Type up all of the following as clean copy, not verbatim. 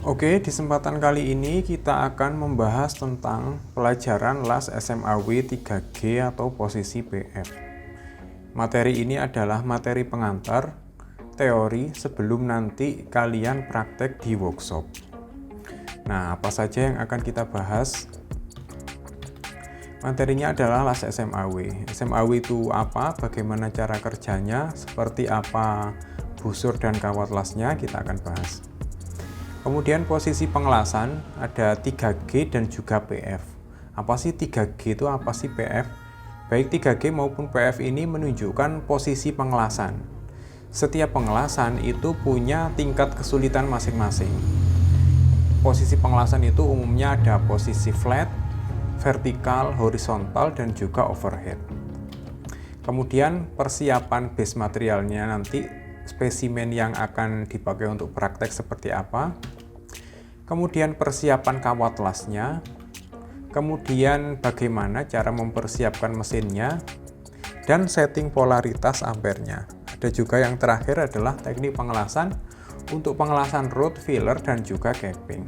Oke, di kesempatan kali ini kita akan membahas tentang pelajaran LAS SMAW 3G atau posisi PF. Materi ini adalah materi pengantar teori sebelum nanti kalian praktek di workshop. Nah, apa saja yang akan kita bahas? Materinya adalah LAS SMAW. SMAW itu apa? Bagaimana cara kerjanya? Seperti apa busur dan kawat lasnya? Kita akan bahas. Kemudian posisi pengelasan ada 3G dan juga PF. Apa sih 3G itu, apa sih PF? Baik 3G maupun PF ini menunjukkan posisi pengelasan. Setiap pengelasan itu punya tingkat kesulitan masing-masing. Posisi pengelasan itu umumnya ada posisi flat, vertikal, horizontal, dan juga overhead. Kemudian persiapan base materialnya nanti, spesimen yang akan dipakai untuk praktek seperti apa. Kemudian persiapan kawat lasnya. Kemudian bagaimana cara mempersiapkan mesinnya. Dan setting polaritas ampernya. Ada juga yang terakhir adalah teknik pengelasan untuk pengelasan root, filler, dan juga capping.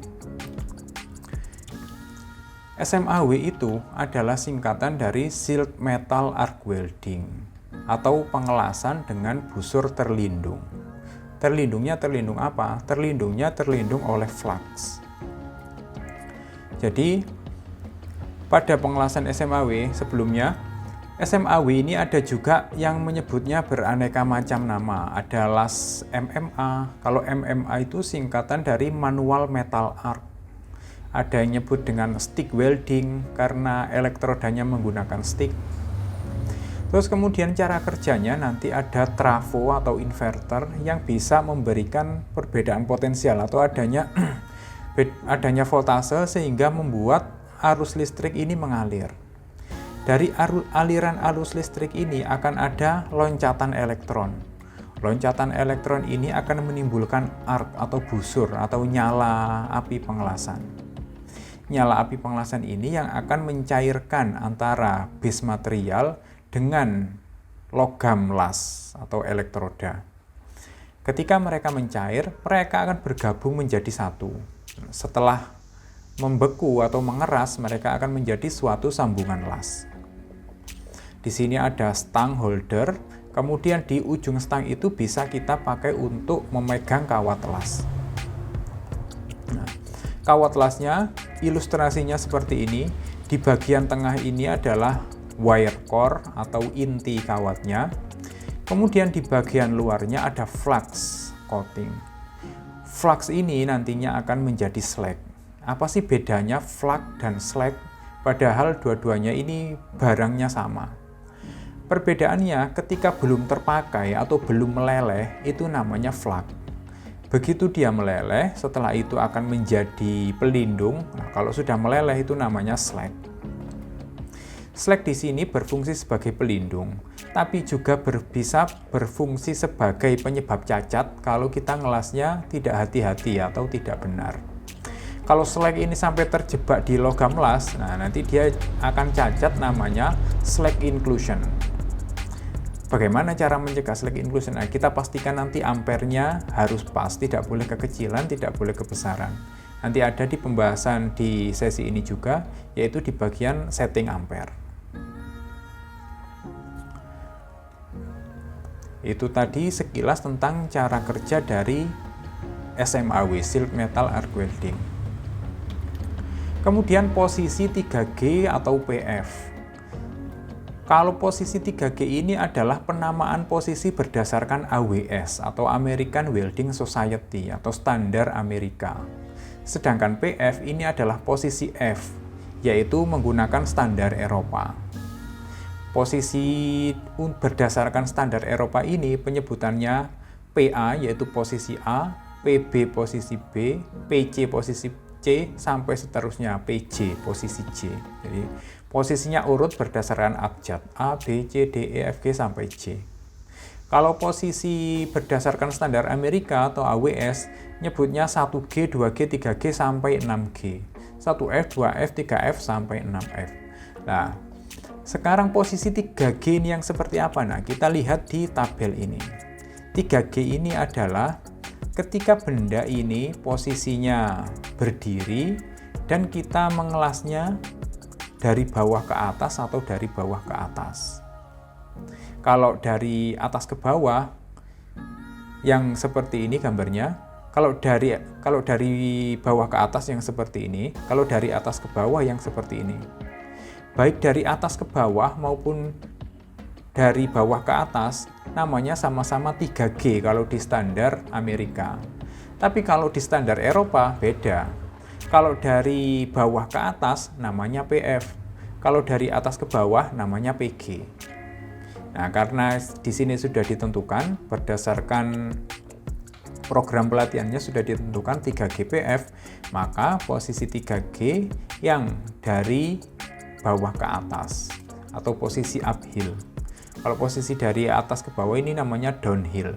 SMAW itu adalah singkatan dari Sealed Metal Arc Welding atau pengelasan dengan busur terlindung. Terlindungnya terlindung apa? Terlindungnya terlindung oleh flux. Jadi pada pengelasan SMAW sebelumnya, SMAW ini ada juga yang menyebutnya beraneka macam nama. Ada LAS MMA. Kalau MMA itu singkatan dari Manual Metal Arc. Ada yang nyebut dengan stick welding karena elektrodanya menggunakan stick. Terus kemudian cara kerjanya nanti ada trafo atau inverter yang bisa memberikan perbedaan potensial atau adanya voltase sehingga membuat arus listrik ini mengalir. Dari aliran arus listrik ini akan ada loncatan elektron. Loncatan elektron ini akan menimbulkan arc atau busur atau nyala api pengelasan. Nyala api pengelasan ini yang akan mencairkan antara base material dengan logam las atau elektroda. Ketika mereka mencair, mereka akan bergabung menjadi satu. Setelah membeku atau mengeras, mereka akan menjadi suatu sambungan las. Di sini ada stang holder, kemudian di ujung stang itu bisa kita pakai untuk memegang kawat las. Nah, kawat lasnya, ilustrasinya seperti ini. Di bagian tengah ini adalah wire core atau inti kawatnya. Kemudian di bagian luarnya ada flux coating. Flux ini nantinya akan menjadi slag. Apa sih bedanya flux dan slag? Padahal dua-duanya ini barangnya sama. Perbedaannya ketika belum terpakai atau belum meleleh itu namanya flux. Begitu dia meleleh, setelah itu akan menjadi pelindung. Nah, kalau sudah meleleh itu namanya slag. Slag di sini berfungsi sebagai pelindung, tapi juga bisa berfungsi sebagai penyebab cacat kalau kita ngelasnya tidak hati-hati atau tidak benar. Kalau slag ini sampai terjebak di logam las, nah nanti dia akan cacat, namanya slag inclusion. Bagaimana cara mencegah slag inclusion? Nah, kita pastikan nanti ampernya harus pas, tidak boleh kekecilan, tidak boleh kebesaran. Nanti ada di pembahasan di sesi ini juga, yaitu di bagian setting ampere. Itu tadi sekilas tentang cara kerja dari SMAW, Sealed Metal Arc Welding. Kemudian posisi 3G atau PF. Kalau posisi 3G ini adalah penamaan posisi berdasarkan AWS atau American Welding Society atau standar Amerika. Sedangkan PF ini adalah posisi F, yaitu menggunakan standar Eropa. Posisi berdasarkan standar Eropa ini penyebutannya PA yaitu posisi A, PB posisi B, PC posisi C, sampai seterusnya PJ posisi J. Jadi posisinya urut berdasarkan abjad A, B, C, D, E, F, G sampai J. Kalau posisi berdasarkan standar Amerika atau AWS nyebutnya 1G, 2G, 3G sampai 6G. 1F, 2F, 3F sampai 6F. Nah, sekarang posisi 3G ini yang seperti apa? Nah, kita lihat di tabel ini. 3G ini adalah ketika benda ini posisinya berdiri dan kita mengelasnya dari bawah ke atas atau dari bawah ke atas. Kalau dari atas ke bawah yang seperti ini gambarnya, kalau dari bawah ke atas yang seperti ini, kalau dari atas ke bawah yang seperti ini. Baik dari atas ke bawah maupun dari bawah ke atas namanya sama-sama 3G kalau di standar Amerika. Tapi kalau di standar Eropa beda. Kalau dari bawah ke atas namanya PF. Kalau dari atas ke bawah namanya PG. Nah, karena di sini sudah ditentukan berdasarkan program pelatihannya sudah ditentukan 3GPF, maka posisi 3G yang dari bawah ke atas atau posisi uphill. Kalau posisi dari atas ke bawah ini namanya downhill.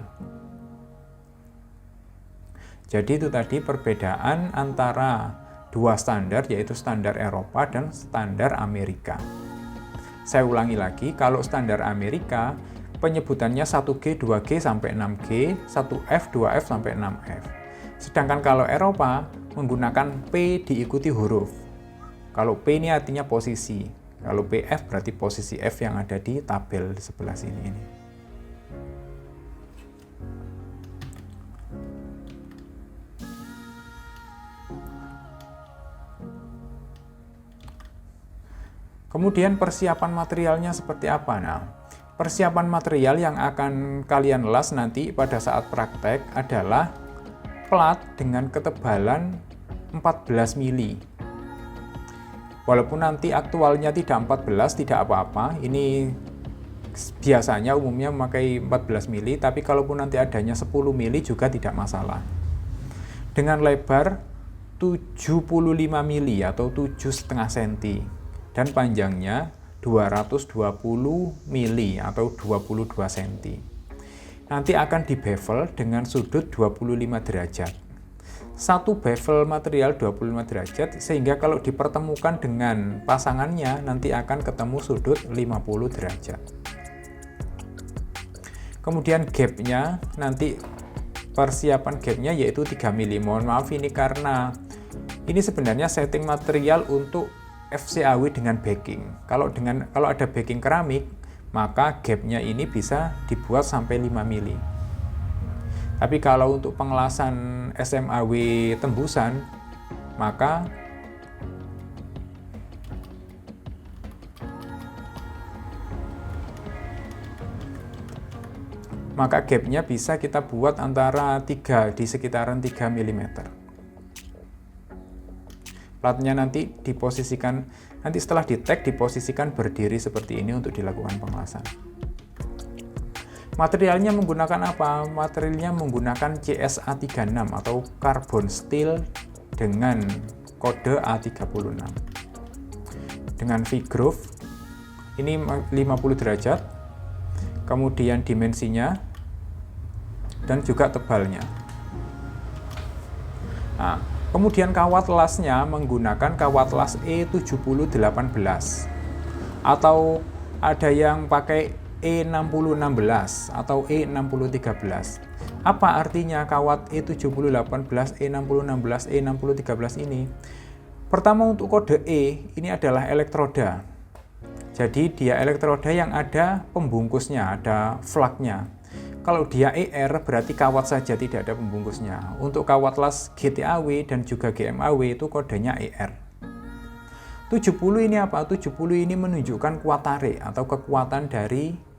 Jadi itu tadi perbedaan antara dua standar, yaitu standar Eropa dan standar Amerika. Saya ulangi lagi, kalau standar Amerika penyebutannya 1G, 2G sampai 6G, 1F, 2F sampai 6F. Sedangkan kalau Eropa menggunakan P diikuti huruf. Kalau P ini artinya posisi, kalau PF berarti posisi F yang ada di tabel di sebelah sini ini. Kemudian persiapan materialnya seperti apa? Nah, persiapan material yang akan kalian las nanti pada saat praktek adalah plat dengan ketebalan 14 mili. Walaupun nanti aktualnya tidak 14, tidak apa-apa. Ini biasanya umumnya memakai 14 mili, tapi kalaupun nanti adanya 10 mili juga tidak masalah. Dengan lebar 75 mili atau 7,5 cm. Dan panjangnya 220 mili atau 22 cm. Nanti akan dibevel dengan sudut 25 derajat. Satu bevel material 25 derajat sehingga kalau dipertemukan dengan pasangannya nanti akan ketemu sudut 50 derajat. Kemudian gapnya, nanti persiapan gapnya yaitu 3 mili. Mohon maaf ini karena ini sebenarnya setting material untuk FCAW dengan backing. Kalau ada backing keramik, maka gapnya ini bisa dibuat sampai 5 mili. Tapi kalau untuk pengelasan SMAW tembusan, maka gapnya bisa kita buat antara 3 di sekitaran 3 mm. Platnya nanti diposisikan, nanti setelah di-tag diposisikan berdiri seperti ini untuk dilakukan pengelasan. Materialnya menggunakan apa? Materialnya menggunakan CSA36 atau carbon steel dengan kode A36. Dengan V-groove, ini 50 derajat, kemudian dimensinya, dan juga tebalnya. Nah, kemudian kawat lasnya menggunakan kawat las E7018 atau ada yang pakai E6016 atau E6013. Apa artinya kawat E7018, E6016, E6013 ini? Pertama untuk kode E, ini adalah elektroda. Jadi dia elektroda yang ada pembungkusnya, ada flagnya. Kalau dia ER berarti kawat saja, tidak ada pembungkusnya. Untuk kawat las GTAW dan juga GMAW itu kodenya ER. 70 ini apa? 70 ini menunjukkan kuat tarik atau kekuatan dari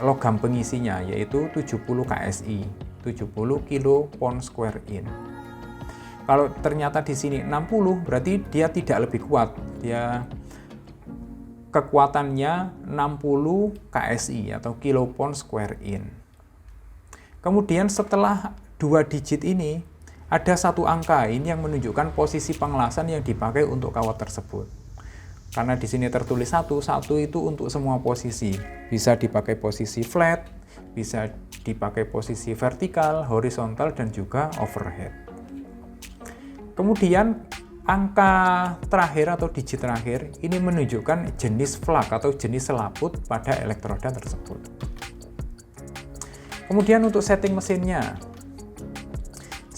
logam pengisinya, yaitu 70 KSI, 70 kPa square in. Kalau ternyata di sini 60, berarti dia tidak lebih kuat. Dia kekuatannya 60 KSI atau kPa square in. Kemudian setelah 2 digit ini, ada satu angka ini yang menunjukkan posisi pengelasan yang dipakai untuk kawat tersebut. Karena di sini tertulis 1 itu untuk semua posisi. Bisa dipakai posisi flat, bisa dipakai posisi vertikal, horizontal, dan juga overhead. Kemudian angka terakhir atau digit terakhir ini menunjukkan jenis flak atau jenis selaput pada elektroda tersebut. Kemudian untuk setting mesinnya,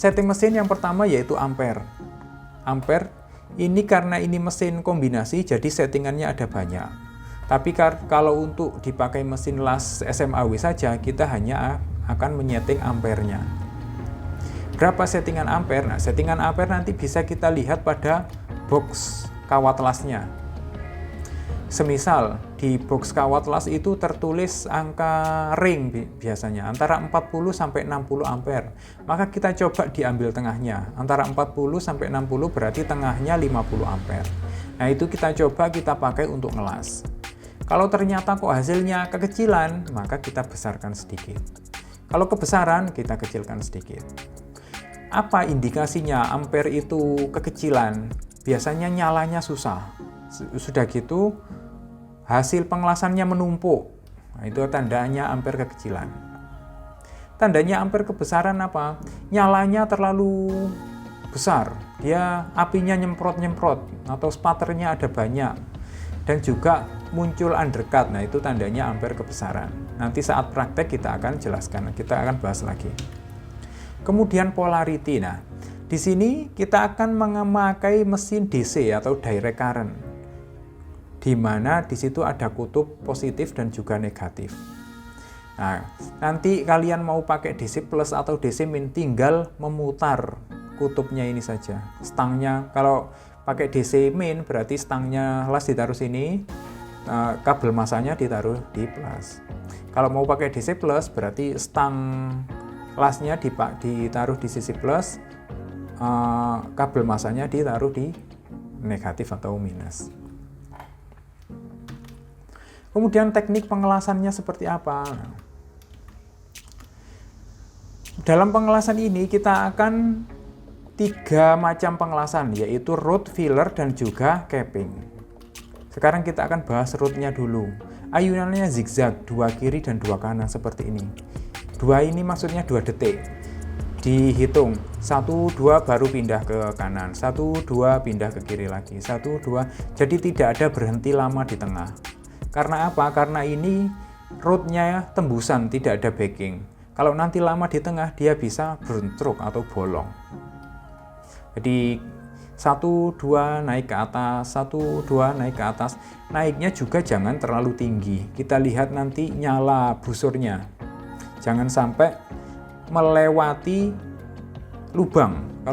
Setting mesin yang pertama yaitu ampere. Ampere ini karena ini mesin kombinasi, jadi settingannya ada banyak. Tapi kalau untuk dipakai mesin las SMAW saja, kita hanya akan menyeting ampernya. Berapa settingan ampere? Nah, settingan ampere nanti bisa kita lihat pada box kawat lasnya. Semisal di box kawat las itu tertulis angka ring biasanya antara 40 sampai 60 ampere. Maka kita coba diambil tengahnya. Antara 40 sampai 60 berarti tengahnya 50 ampere. Nah, itu kita coba kita pakai untuk ngelas. Kalau ternyata kok hasilnya kekecilan, maka kita besarkan sedikit. Kalau kebesaran, kita kecilkan sedikit. Apa indikasinya ampere itu kekecilan? Biasanya nyalanya susah. Sudah gitu, hasil pengelasannya menumpuk. Nah, itu tandanya ampere kekecilan. Tandanya ampere kebesaran apa? Nyalanya terlalu besar. Dia apinya nyemprot-nyemprot atau sputternya ada banyak. Dan juga muncul undercut. Nah, itu tandanya ampere kebesaran. Nanti saat praktek kita akan jelaskan, kita akan bahas lagi. Kemudian polarity. Nah, di sini kita akan memakai mesin DC atau direct current, di mana di situ ada kutub positif dan juga negatif. Nah, nanti kalian mau pakai DC plus atau DC min, tinggal memutar kutubnya ini saja. Stangnya, kalau pakai DC min berarti stangnya las ditaruh sini, kabel masanya ditaruh di plus. Kalau mau pakai DC plus berarti stang lasnya ditaruh di sisi plus, kabel masanya ditaruh di negatif atau minus. Kemudian teknik pengelasannya seperti apa? Dalam pengelasan ini kita akan 3 macam pengelasan, yaitu root, filler, dan juga capping. Sekarang kita akan bahas rootnya dulu. Ayunannya zigzag, 2 kiri dan 2 kanan seperti ini. 2 ini maksudnya 2 detik. Dihitung 1, 2 baru pindah ke kanan, 1, 2 pindah ke kiri lagi, 1, 2. Jadi tidak ada berhenti lama di tengah. Karena apa? Karena ini rootnya tembusan, tidak ada backing. Kalau nanti lama di tengah, dia bisa brontruk atau bolong. Jadi 1, 2 naik ke atas, 1, 2 naik ke atas. Naiknya juga jangan terlalu tinggi. Kita lihat nanti nyala busurnya. Jangan sampai melewati lubang.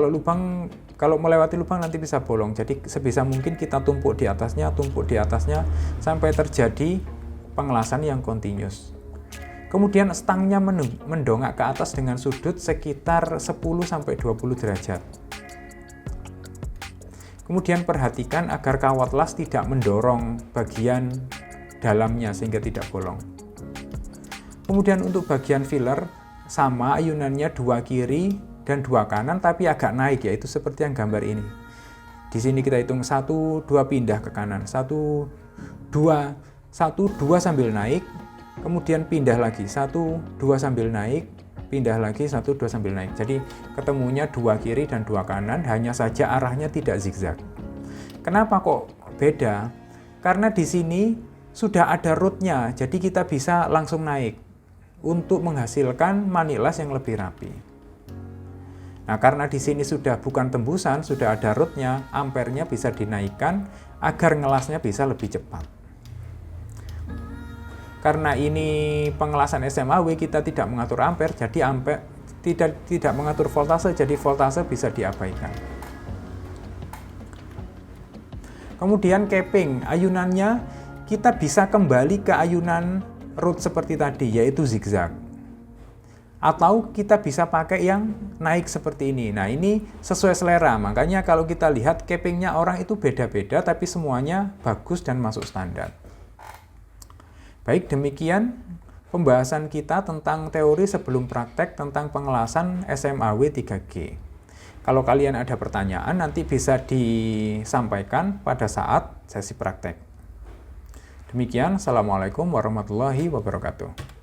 Kalau melewati lubang nanti bisa bolong. Jadi sebisa mungkin kita tumpuk di atasnya sampai terjadi pengelasan yang continuous. Kemudian stangnya mendongak ke atas dengan sudut sekitar 10 sampai 20 derajat. Kemudian perhatikan agar kawat las tidak mendorong bagian dalamnya sehingga tidak bolong. Kemudian untuk bagian filler sama ayunannya 2 kiri dan 2 kanan tapi agak naik, yaitu seperti yang gambar ini. Di sini kita hitung 1, 2 pindah ke kanan, 1, 2 sambil naik, kemudian pindah lagi, 1, 2 sambil naik, pindah lagi, 1, 2 sambil naik. Jadi ketemunya 2 kiri dan 2 kanan, hanya saja arahnya tidak zigzag. Kenapa kok beda? Karena di sini sudah ada rootnya, jadi kita bisa langsung naik untuk menghasilkan manilas yang lebih rapi. Nah, karena di sini sudah bukan tembusan, sudah ada rootnya, ampernya bisa dinaikkan agar ngelasnya bisa lebih cepat. Karena ini pengelasan SMAW, kita tidak mengatur ampere, jadi ampere tidak mengatur voltase, jadi voltase bisa diabaikan. Kemudian capping, ayunannya kita bisa kembali ke ayunan root seperti tadi, yaitu zigzag. Atau kita bisa pakai yang naik seperti ini. Nah, ini sesuai selera. Makanya kalau kita lihat cappingnya orang itu beda-beda, tapi semuanya bagus dan masuk standar. Baik, demikian pembahasan kita tentang teori sebelum praktek tentang pengelasan SMAW 3G. Kalau kalian ada pertanyaan, nanti bisa disampaikan pada saat sesi praktek. Demikian, Assalamualaikum warahmatullahi wabarakatuh.